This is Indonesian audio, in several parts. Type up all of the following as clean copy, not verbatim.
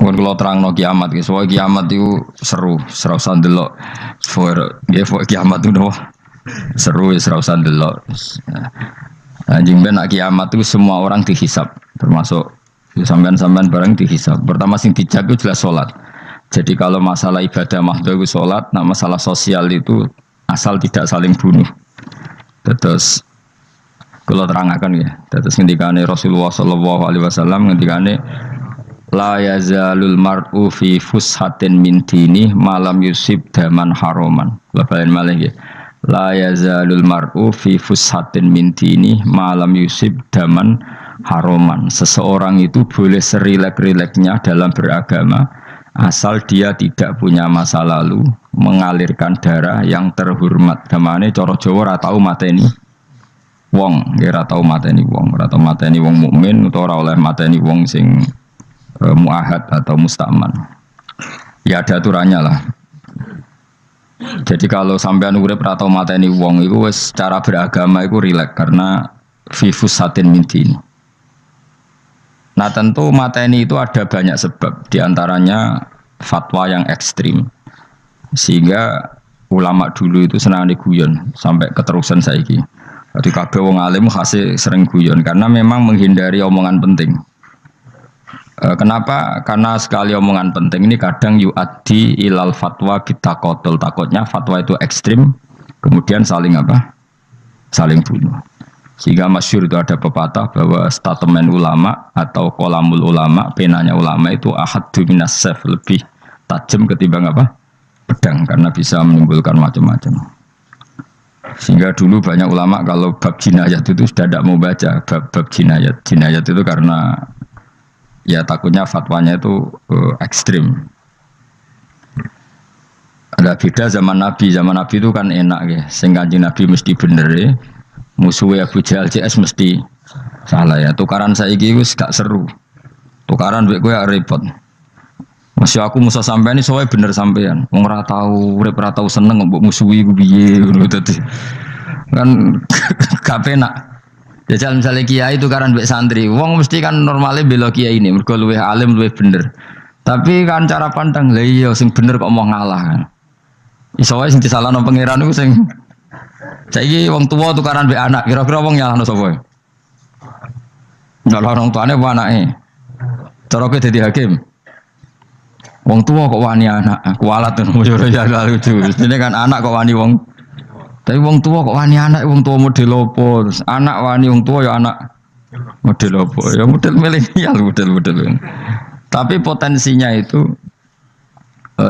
Mun kula terangno kiamat iki, soal kiamat itu seru, seru sandelok. Kiamat itu doh seru, seru sandelok. Anjing ben kiamat itu semua orang dihisab, termasuk sampean-sampean bareng dihisab. Pertama sing dijaga jelas salat. Jadi kalau masalah ibadah mahdhah itu salat, nah masalah sosial itu asal tidak saling bunuh. Terus kalau terangkan ya, terus ngendikane Rasulullah sallallahu alaihi wasallam ngendikane la yazalul mar'u fi fushatin min dini malam yusib daman haroman. Labain malih nggih. La yazalul mar'u fi fushatin min dini malam yusib daman haroman. Seseorang itu boleh serilek-rileknya dalam beragama asal dia tidak punya masa lalu mengalirkan darah yang terhormat. Gamane cara Jawa ora tau mateni wong, ora tau mateni wong, ora tau mateni wong mukmin utawa ora oleh mateni wong sing muahad atau mustaman. Ya ada aturannya lah. Jadi kalau sampean urip ora tau mateni wong iku wis cara beragama iku rileks karena fifus satin min din. Nah tentu mateni itu ada banyak sebab, diantaranya fatwa yang ekstrim. Sehingga ulama dulu itu senang diguyon sampai keterusan saiki. Jadi kabeh wong alim khase sering guyon karena memang menghindari omongan penting. Kenapa? Karena sekali omongan penting ini kadang yu'addi ilal fatwa kita kotul. Takutnya fatwa itu ekstrim, kemudian saling apa? Saling bunuh. Sehingga masyhur itu ada pepatah bahwa statement ulama atau kolamul ulama, penanya ulama itu ahaddu minas sayf, lebih tajam ketimbang apa? Pedang, karena bisa menimbulkan macam-macam. Sehingga dulu banyak ulama kalau bab jinayat itu sudah tidak mau baca bab jinayat. Jinayat itu karena ya takutnya fatwanya itu ekstrim. Ada beda zaman Nabi itu kan enak ya. Sing Kanjeng Nabi mesti bener ya. Musuhnya Abu Jahal CS mesti salah ya. Tukaran saiki wis gak seru. Tukaran mbek kowe repot. Masih aku musuh sampean ini soalnya bener sampean. Wong ora tau urip ora tau seneng mbok musuhi ku piye ngono dadi. Kan gak penak. Jajal misalnya kiai tukaran mbek santri, wong mesti kan normalnya bela kiai ini, mergo luwih alim luwih bener. Tapi kan cara pandang, lah iya sing bener kok mau ngalah kan. Iso wae sing disalahno pangeran iku sing saiki wong tua tukaran mbek anak, kira-kira wong nyalahno sapa? Nyalahno wong tuane apa anake? Cara kowe dadi hakim. Wong tua kok wani anak, kualat ngono ya lucu. Ini kan anak kok wani wong. Tapi wong tua kok wani anak, wong tua model opo? Terus anak wani wong tua ya anak model opo? Ya model milenial, model. Tapi potensinya itu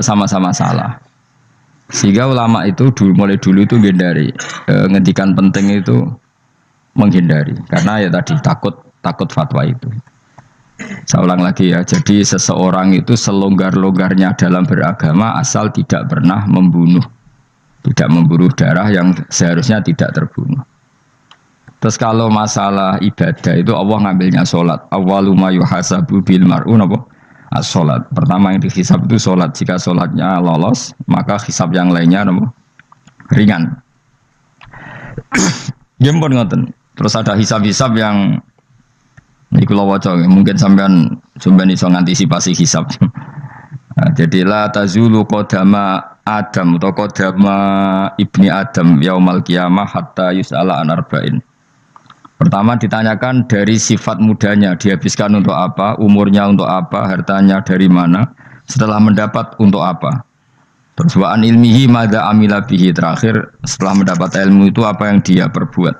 sama-sama salah. Sehingga ulama itu mulai dulu itu menghindari ngendikan penting itu menghindari karena ya tadi takut fatwa itu. Saya ulang lagi ya, jadi seseorang itu selonggar-longgarnya dalam beragama asal tidak pernah membunuh, tidak membunuh darah yang seharusnya tidak terbunuh. Terus kalau masalah ibadah itu Allah ngambilnya sholat. Awwaluma yuhasabu bil mar'un apa? As-sholat. Pertama yang dihisab itu sholat. Jika sholatnya lolos, maka hisab yang lainnya apa? Ringan. Jempol ngoten. Terus ada hisab-hisab yang iku waca mungkin sampean iso ngantisipasi hisab. Nah, jadilah tazulu qadama Adam atau qadama ibni Adam yaumal qiyamah hatta yus'ala an arba'in. Pertama ditanyakan dari sifat mudanya, dihabiskan untuk apa, umurnya untuk apa, hartanya dari mana, setelah mendapat untuk apa. Terus wa an ilmihi madza amila bihi, terakhir setelah mendapat ilmu itu apa yang dia perbuat.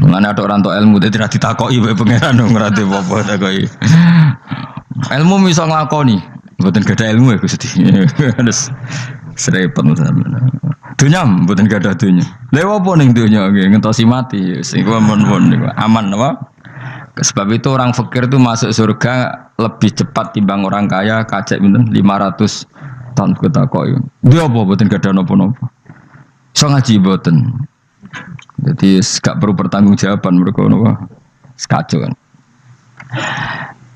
Mulane ada orang tua ilmu tidak ditakoki wae pangeran ngrate apa takoki. Ilmu iso nglakoni, mboten gadah ilmu ya Gusti. Terus serepet sampeyan. Dunya mboten gadah dunya. Lha apa ning dunya nggih ngentosi mati sing mon-mon niku aman apa? Sebab itu orang fakir itu masuk surga lebih cepat timbang orang kaya kacek pinten 500 tahun ketakoki. Dia apa mboten gadah napa-napa. Iso ngaji mboten. Jadi gak perlu pertanggungjawaban mereka nopo sekacau kan.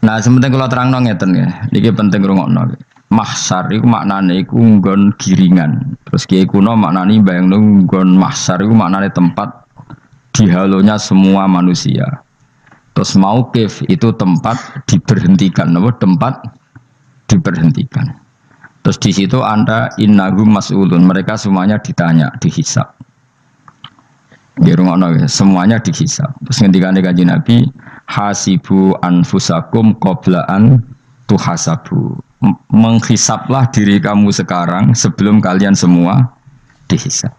Nah sementing kalau terang ngeten ya, ini penting rungokno. Mahsyar itu maknane iku nggon giringan. Terus kiai kuno maknane bayangno nggon mahsyar itu maknane tempat dihalonya semua manusia. Terus mauqif itu tempat diberhentikan, nopo tempat diberhentikan. Terus di situ Anda innahum mas'ulun, mereka semuanya ditanya, dihisab. Semuanya dihisab. Terus ngendikane Kanjeng Nabi, hasibu anfusakum qabla an tuhasabu. Menghisablah diri kamu sekarang sebelum kalian semua dihisab.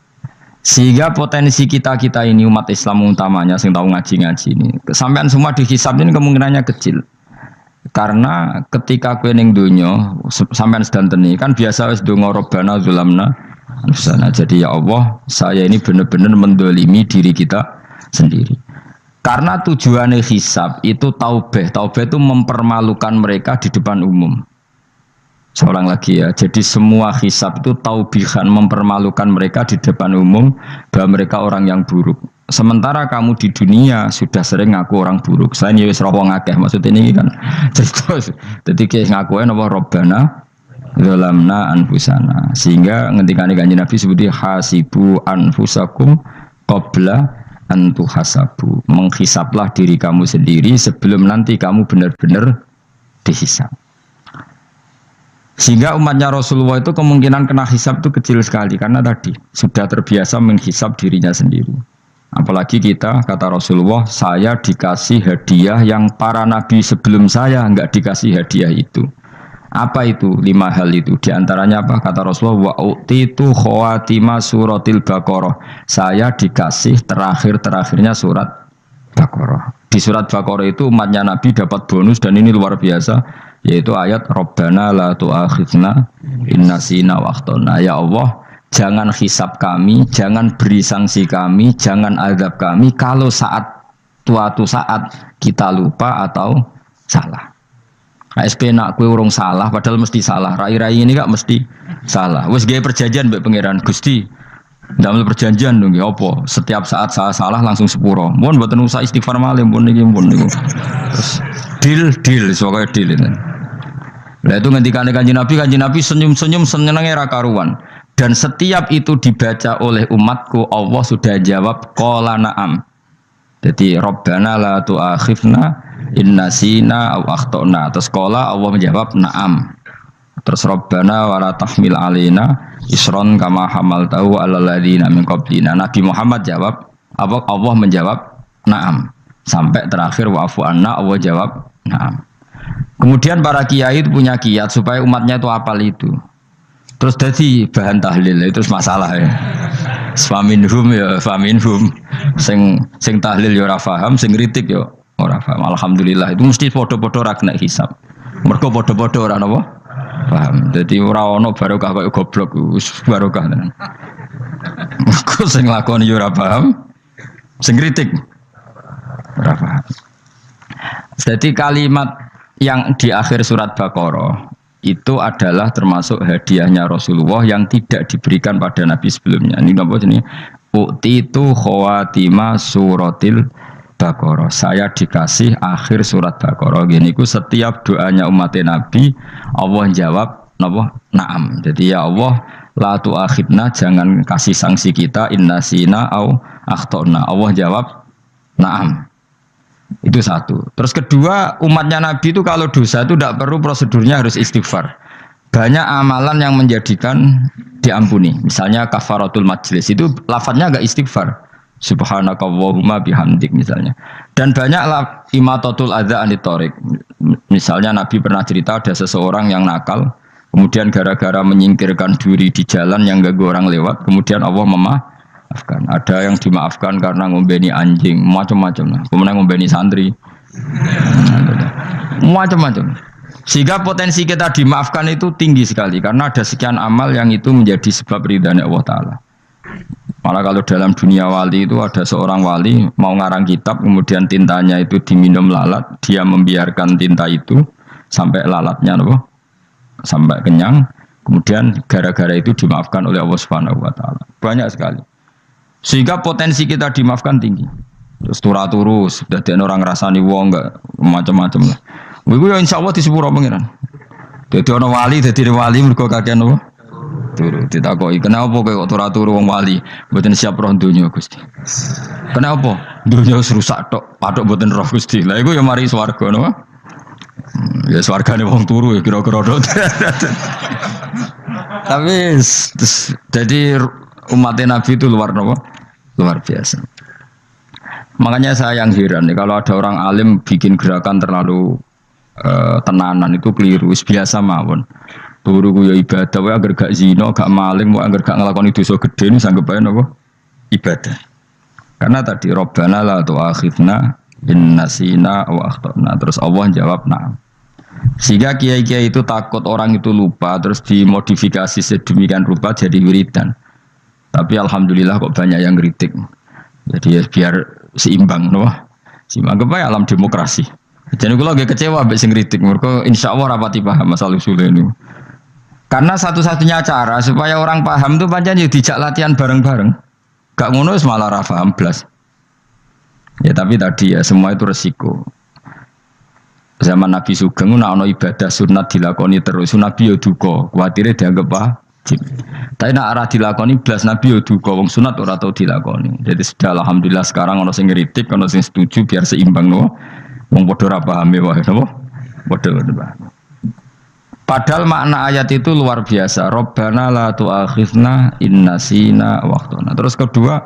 Sehingga potensi kita ini umat Islam utamanya sing tahu ngaji-ngaji ini, sampean semua dihisab ini kemungkinannya kecil. Karena ketika kowe ning donya sampean sedanteni kan biasa wis donga Rabbana zulamna anfusana. Jadi ya Allah, saya ini benar-benar mendolimi diri kita sendiri. Karena tujuannya hisab itu taubah. Taubah itu mempermalukan mereka di depan umum. Seorang lagi ya. Jadi semua hisab itu taubihan, mempermalukan mereka di depan umum bahwa mereka orang yang buruk. Sementara kamu di dunia sudah sering ngaku orang buruk. Saya ini wis wong akeh maksud ini kan. Jadi kayak ngakuin apa Rabbana zalamna anfusana. Sehingga ngendikane Kanjeng Nabi sebuti hasibu anfusakum qabla an tuhasabu. Menghisablah diri kamu sendiri sebelum nanti kamu benar-benar dihisab. Sehingga umatnya Rasulullah itu kemungkinan kena hisab itu kecil sekali karena tadi sudah terbiasa menghisab dirinya sendiri. Apalagi kita, kata Rasulullah, saya dikasih hadiah yang para nabi sebelum saya enggak dikasih hadiah itu. Apa itu? 5 hal itu. Di antaranya apa? Kata Rasulullah, wa utitu khawatima suratil Baqarah. Saya dikasih terakhir-terakhirnya surat Baqarah. Di surat Baqarah itu umatnya Nabi dapat bonus dan ini luar biasa, yaitu ayat Rabbana la tu'akhidna in nasina wa akhtana. Ya Allah, jangan hisab kami, jangan beri sanksi kami, jangan azab kami kalau suatu saat kita lupa atau salah. ASP nak kue urung salah, padahal mesti salah. Rai-rai ini gak mesti salah. Wes gaya perjanjian mbek pangeran Gusti. Ndamel perjanjian dong ya apa? Setiap saat salah langsung sepuro. Mohon mboten usah istighfar malih pun niki pun niku. Terus deal soalnya deal ini. Lah itu ngendikane Kanjeng Nabi senyum-senyum senenge ra karuan. Dan setiap itu dibaca oleh umatku, Allah sudah jawab qala na'am. Jadi Rabbana la tu'akhifna in nasina aw akhtana. Terus qala Allah menjawab na'am. Terus Rabbana wa la tahmil alaina isron kama hamaltahu 'alal ladzina min qablina. Nabi Muhammad jawab, Allah menjawab na'am. Sampai terakhir wa'fu anna, Allah jawab na'am. Kemudian para kiai itu punya kiat supaya umatnya itu hafal itu. Terus jadi bahan tahlil itu masalah ya. Faminhum ya faminhum. Sing tahlil ya ora paham, sing kritik ya ora paham. Alhamdulillah itu mesti padha-padha ra kena hisab. Mergo padha-padha ora napa? Paham. Jadi ora ono barokah kaya goblok wis barokah tenan. Mergo sing lakoni ya ora paham, sing kritik ora paham. Jadi kalimat yang di akhir surat Baqarah itu adalah termasuk hadiahnya Rasulullah yang tidak diberikan pada Nabi sebelumnya. Ini apa ini? Utitu khawatima suratil Baqarah. Saya dikasih akhir surat Baqarah. Gini ku setiap doanya umat Nabi Allah jawab napa? Naam. Jadi ya Allah la tu'akhidna, jangan kasih sanksi kita innasina au akhtana. Allah jawab naam. Itu satu. Terus kedua, umatnya Nabi itu kalau dosa itu tidak perlu prosedurnya harus istighfar. Banyak amalan yang menjadikan diampuni. Misalnya kafaratul majlis itu lafadznya agak istighfar. Subhanakallahumma bihamdik misalnya. Dan banyak imatatul adza anit thoriq. Misalnya Nabi pernah cerita ada seseorang yang nakal, kemudian gara-gara menyingkirkan duri di jalan yang ganggu orang lewat, kemudian Allah memaafkan. Ada yang dimaafkan karena ngombeni anjing, macam-macam. Kemudian ngombeni santri, macam-macam. Sehingga potensi kita dimaafkan itu tinggi sekali karena ada sekian amal yang itu menjadi sebab ridhanya Allah Ta'ala. Malah kalau dalam dunia wali itu ada seorang wali mau ngarang kitab, kemudian tintanya itu diminum lalat, dia membiarkan tinta itu sampai lalatnya sampai kenyang, kemudian gara-gara itu dimaafkan oleh Allah Subhanahu Wa Ta'ala. Banyak sekali. Sehingga potensi kita dimaafkan tinggi. Terus turu sudah ada orang rasani wong enggak macam-macam lah. Iku ya insyaallah di sepuro pengiran. Dadi ana wali mergo kakean apa? Turu ditakoki, "Kenapa kowe kok turu wong wali? Mboten siap roh donya, Gusti." "Kenapa?" "Donya wis rusak tok, patok mboten roh Gusti." Lah iku ya mari swarga napa? Ya swargane wong turu ya kira-kira. Tapi jadi umat Nabi itu luar biasa. Makanya saya yang heran nih kalau ada orang alim bikin gerakan terlalu tenanan itu keliru, biasa mawon. Turu ku ya ibadah, wae agar gak zina, gak maling, wae agar gak nglakoni dosa gedhe ini sanggep ae napa? Ibadah. Karena tadi Rabbana la tu'akhidna in nasina wa akhtana. Terus Allah jawab na'am. Sehingga kiai-kiai itu takut orang itu lupa terus dimodifikasi sedemikian rupa jadi wiridan. Tapi alhamdulillah kok banyak yang kritik. Jadi ya biar seimbang, no? Seimbang kepada alam demokrasi. Jadi kalau agak kecewa ambek sing kritik, mereka insya Allah rapati paham masalah usul ini. Karena satu-satunya cara supaya orang paham itu pancen yo dijak latihan bareng-bareng. Gak ngono wis malah ra paham blas. Ya tapi tadi ya semua itu resiko. Zaman Nabi Sugeng ana ibadah sunat dilakoni terus, Nabi yo duka, kuwatire dianggap wajib. Tapi nek ora dilakoni blas Nabi yo duka, wong sunat ora tau dilakoni. Jadi sudah alhamdulillah sekarang ana sing ngritik, ana sing setuju biar seimbang no. Wong padha ora paham wae napa? Padha paham. Padahal makna ayat itu luar biasa. Rabbana la tu'akhidna in nasina wa akhtana. Terus kedua,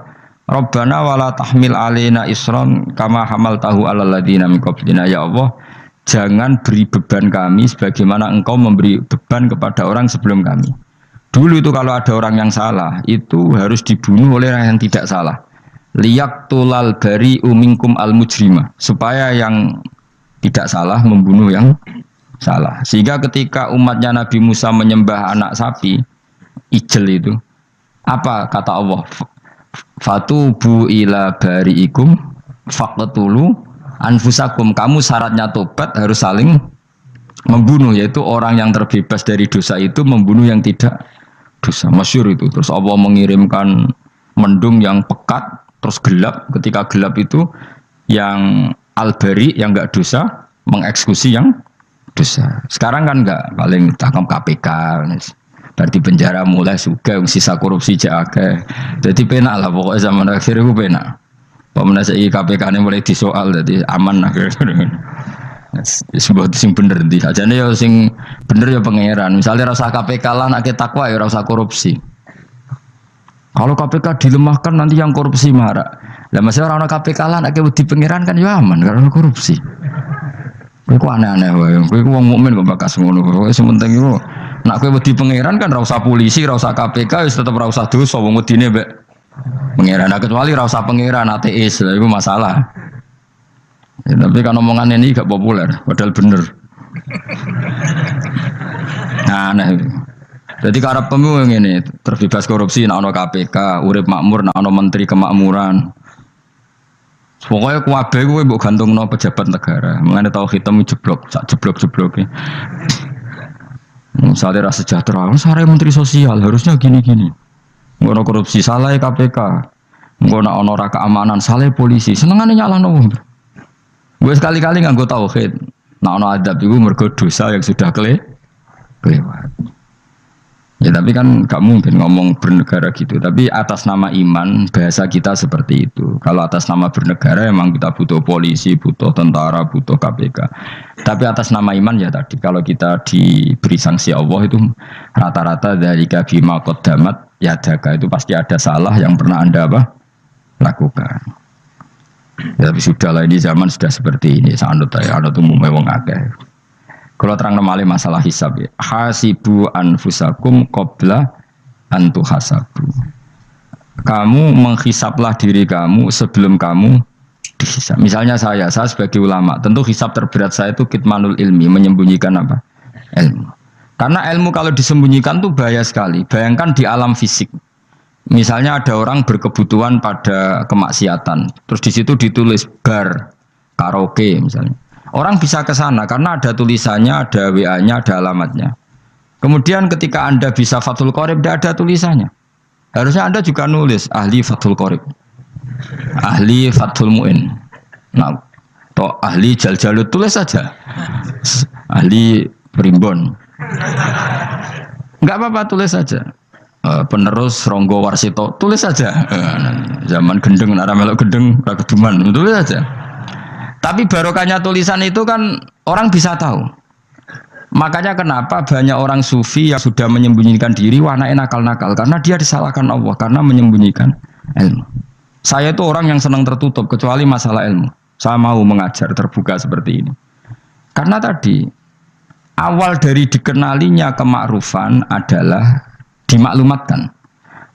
Rabbana wala tahmil alaina isran kama hamaltahu alal ladzina min qablina. Ya Allah, jangan beri beban kami sebagaimana Engkau memberi beban kepada orang sebelum kami. Dulu itu kalau ada orang yang salah, itu harus dibunuh oleh orang yang tidak salah. Liyaqtulal bari minkum al mujrima, supaya yang tidak salah membunuh yang salah. Sehingga ketika umatnya Nabi Musa menyembah anak sapi ijel itu, apa kata Allah? Fatubu ila bariikum faqtulu anfusakum. Kamu syaratnya tobat harus saling membunuh, yaitu orang yang terbebas dari dosa itu membunuh yang tidak dosa. Masyhur itu. Terus Allah mengirimkan mendung yang pekat terus gelap. Ketika gelap itu yang al-bari yang enggak dosa mengeksekusi yang dosa. Sekarang kan enggak, paling tangkap KPK. Berarti penjara mulai juga sisa korupsi jaga. Jadi penak lah pokoknya zaman akhir itu penak. Pemenang KPK ini mulai disoal jadi aman lah. Sebuah sing bener di aja nih ya sing bener ya pangeran. Misalnya rasa KPK lah nak takwa ya rasa korupsi. Kalau KPK dilemahkan nanti yang korupsi marah. Lah masih orang KPK lah nak di pangeran kan ya aman karena korupsi. Kowe aneh-aneh wae. Kowe wong mukmin kok bakas ngono. Kowe sementing iku nak kowe wedi pangeran kan ra usah polisi, ra usah KPK wis tetep ra usah dosa wong wedine mbek pangeran. Nah, kecuali ra usah pangeran ateis, lha iku masalah. Ya, tapi kan omongan ini gak populer, padahal bener. Nah, aneh. Jadi karep pemilu ngene, terbebas korupsi nek ana KPK, urip makmur nek ana menteri kemakmuran. Pokoknya kuwabe kuwi mbok gantungno pejabat negara. Mengane tau hitam jeblok, sak jeblok-jebloke. Misalnya rasa sejahtera, sare menteri sosial harusnya gini-gini. Ngono korupsi salah KPK. Ngono ana ora keamanan salah polisi. Senengane nyalahno wong. Gue sekali-kali nganggo tauhid. Nek ana adab iku mergo dosa yang sudah kelewat. Ya tapi kan gak mungkin ngomong bernegara gitu. Tapi atas nama iman bahasa kita seperti itu. Kalau atas nama bernegara emang kita butuh polisi, butuh tentara, butuh KPK. Tapi atas nama iman ya tadi. Kalau kita diberi sanksi Allah itu rata-rata dari bima qaddamat yadaka itu pasti ada salah yang pernah Anda lakukan. Ya, tapi sudah lah ini zaman sudah seperti ini. Anut umumnya wong akeh. Kalau terang nomale masalah hisab ya. Hasibu anfusakum qabla antu hasabu. Kamu menghisaplah diri kamu sebelum kamu dihisab. Misalnya saya sebagai ulama, tentu hisab terberat saya itu kitmanul ilmi, menyembunyikan apa? Ilmu. Karena ilmu kalau disembunyikan tuh bahaya sekali. Bayangkan di alam fisik. Misalnya ada orang berkebutuhan pada kemaksiatan, terus di situ ditulis bar karaoke misalnya. Orang bisa ke sana karena ada tulisannya, ada WA-nya, ada alamatnya. Kemudian ketika Anda bisa Fathul Qorib, tidak ada tulisannya. Harusnya Anda juga nulis ahli Fathul Qorib, ahli Fathul Mu'in. Nah, toh ahli Jaljalut tulis saja. Ahli Primbon. Enggak apa-apa tulis saja. Penerus Ronggo Warsito tulis saja. Zaman gendeng, nara melok gendeng, rakeduman tulis saja. Tapi barokahnya tulisan itu kan Orang bisa tahu. Makanya kenapa banyak orang sufi yang sudah menyembunyikan diri, wanaknya nakal-nakal karena dia disalahkan Allah karena menyembunyikan ilmu. Saya itu orang yang senang tertutup kecuali masalah ilmu. Saya mau mengajar terbuka seperti ini. Karena tadi awal dari dikenalinya kemakrufan adalah dimaklumatkan.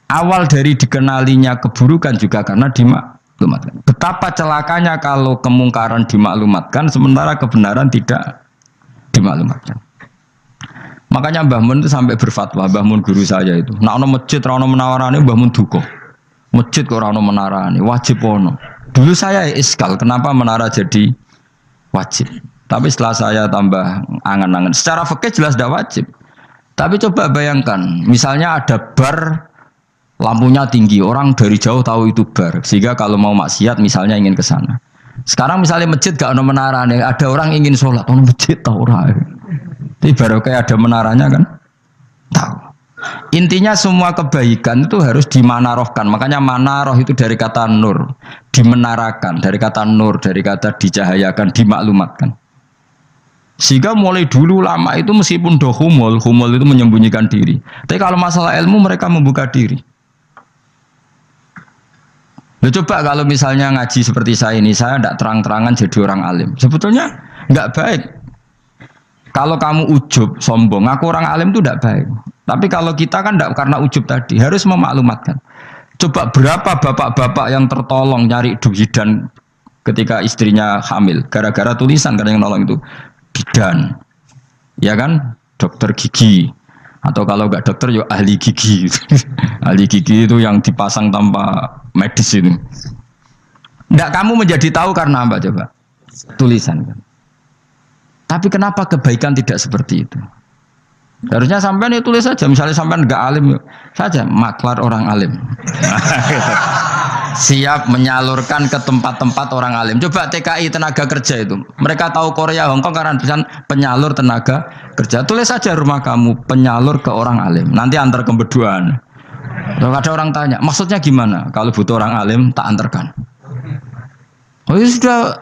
Awal dari dikenalinya keburukan juga karena dimaklumatkan. Betapa celakanya kalau kemungkaran dimaklumatkan sementara kebenaran tidak dimaklumatkan. Makanya Mbah Mun itu sampai berfatwa, Mbah Mun guru saya itu. Nak ono masjid ra ono menarane Mbah Mun duka. Masjid kok ora ono menarane, wajib ono. Dulu saya iskal, kenapa menara jadi wajib? Tapi setelah saya tambah angan-angan, secara fikih jelas tidak wajib. Tapi coba bayangkan, misalnya ada bar lampunya tinggi, orang dari jauh tahu itu bar, sehingga kalau mau maksiat misalnya ingin ke sana. Sekarang misalnya masjid gak ono menarane, ada orang ingin sholat, ono masjid tahu ora. Tapi baru kayak ada menaranya kan? Tahu. Intinya semua kebaikan itu harus dimanarohkan. Makanya manaroh itu dari kata nur, dimenarakan, dari kata nur, dari kata dicahayakan, dimaklumatkan. Sehingga mulai dulu lama itu meskipun humul itu menyembunyikan diri. Tapi kalau masalah ilmu mereka membuka diri. Loh, coba kalau misalnya ngaji seperti saya ini, saya tidak terang-terangan jadi orang alim. Sebetulnya nggak baik. Kalau kamu ujub, sombong, aku orang alim itu tidak baik. Tapi kalau kita kan tidak karena ujub tadi, harus memaklumatkan. Coba berapa bapak-bapak yang tertolong nyari bidan ketika istrinya hamil, gara-gara tulisan karena yang nolong itu bidan, ya kan, dokter gigi, atau kalau nggak dokter ya ahli gigi. Ahli gigi itu yang dipasang tanpa medis itu. Nggak kamu menjadi tahu karena apa coba? Tulisan kan. Tapi kenapa kebaikan tidak seperti itu? Harusnya sampean ya tulis saja. Misalnya sampean nggak alim saja, maklar orang alim. Siap menyalurkan ke tempat-tempat orang alim. Coba TKI tenaga kerja itu. Mereka tahu Korea, Hongkong karena tulisan penyalur tenaga kerja. Tulis saja rumah kamu penyalur ke orang alim. Nanti antar kembeduan. Kalau ada orang tanya, maksudnya gimana? Kalau butuh orang alim tak antarkan. Oh ya sudah,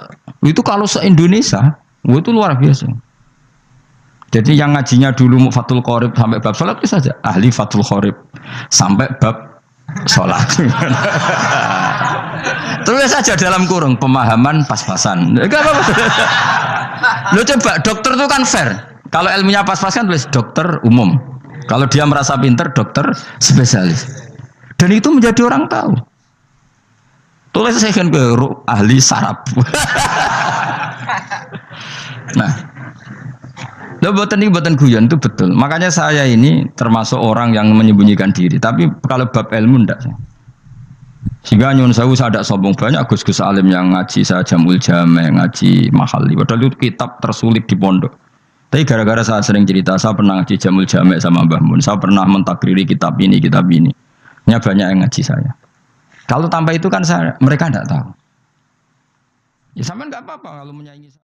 itu kalau se-Indonesia. Itu luar biasa. Jadi yang ngajinya dulu Fathul Qorib sampai bab sholat itu saja. Ahli Fathul Qorib sampai bab sholat. Terus saja dalam kurung pemahaman pas-pasan. Lo coba dokter itu kan fair. Kalau ilmunya pas-pasan tulis dokter umum. Kalau dia merasa pinter dokter spesialis. Dan itu menjadi orang tahu. Tulis saya kan ke ahli saraf. Nah, lo buatan guyon itu betul. Makanya saya ini termasuk orang yang menyembunyikan diri. Tapi kalau bab ilmu ndak. Sehingga nyun sewu saya ada sombong banyak gus-gus alim yang ngaji saya jamul jame, ngaji mahali. Padahal itu kitab tersulit di pondok. Tapi gara-gara saya sering cerita, saya pernah ngaji jamul jame sama Mbah Mun. Saya pernah mentakriri kitab ini, kitab ini. Nya banyak yang ngaji saya. Kalau tanpa itu kan mereka tidak tahu. Ya sama nggak apa-apa kalau menyaingi.